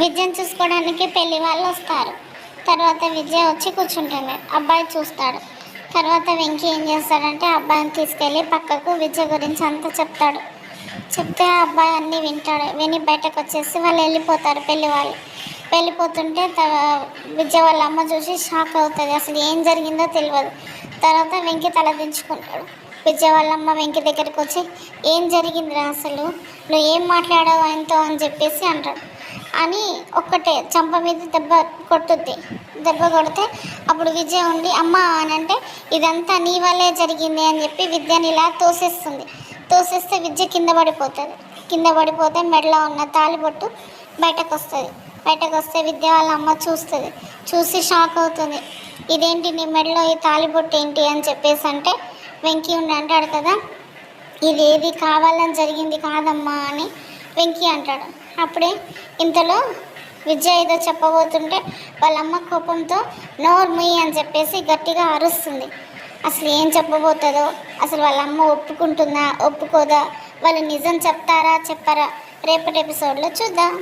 విద్యను చూసుకోవడానికి పెళ్లి వాళ్ళు వస్తారు. తర్వాత విద్య వచ్చి కూర్చుంటుంది. అబ్బాయి చూస్తాడు. తర్వాత వెంకీ ఏం చేస్తాడంటే అబ్బాయిని తీసుకెళ్ళి పక్కకు విద్య గురించి అంతా చెప్తాడు. చెప్తే ఆ అబ్బాయి అన్నీ వింటాడు. విని బయటకు వచ్చేసి వాళ్ళు వెళ్ళిపోతారు. పెళ్లి వాళ్ళు వెళ్ళిపోతుంటే విద్య వాళ్ళ అమ్మ చూసి షాక్ అవుతుంది. అసలు ఏం జరిగిందో తెలియదు. తర్వాత వెంకీ తల దించుకుంటాడు. విద్య వాళ్ళ అమ్మ వెంకీ దగ్గరికి వచ్చి ఏం జరిగిందిరా, అసలు నువ్వు ఏం మాట్లాడావు ఆయనతో అని చెప్పేసి అంటాడు. అని ఒక్కటే చంప మీద దెబ్బ కొట్టుద్ది. దెబ్బ కొడితే అప్పుడు విద్య ఉండి అమ్మ అని అంటే ఇదంతా నీ వల్లే జరిగింది అని చెప్పి విద్యని ఇలా తోసేస్తుంది. తోసేస్తే విద్య కింద పడిపోతుంది. కింద పడిపోతే మెడలో ఉన్న తాళిబొట్టు బయటకు వస్తుంది. బయటకు వస్తే విద్య వాళ్ళ అమ్మ చూస్తుంది. చూసి షాక్ అవుతుంది. ఇదేంటి నీ మెడలో ఈ తాళిబొట్టు ఏంటి అని చెప్పేసి అంటే వెంకీ ఉండి అంటాడు కదా, ఇది ఏది కావాలని జరిగింది కాదమ్మా అని వెంకీ అంటాడు. అప్పుడే ఇంతలో విద్య ఏదో చెప్పబోతుంటే వాళ్ళ అమ్మ కోపంతో నోరు ముయ్యి అని చెప్పేసి గట్టిగా అరుస్తుంది. అసలు ఏం చెప్పబోతుందో, అసలు వాళ్ళ అమ్మ ఒప్పుకుంటుందా ఒప్పుకోదా, వాళ్ళు నిజం చెప్తారా చెప్పారా రేపటి ఎపిసోడ్లో చూద్దాం.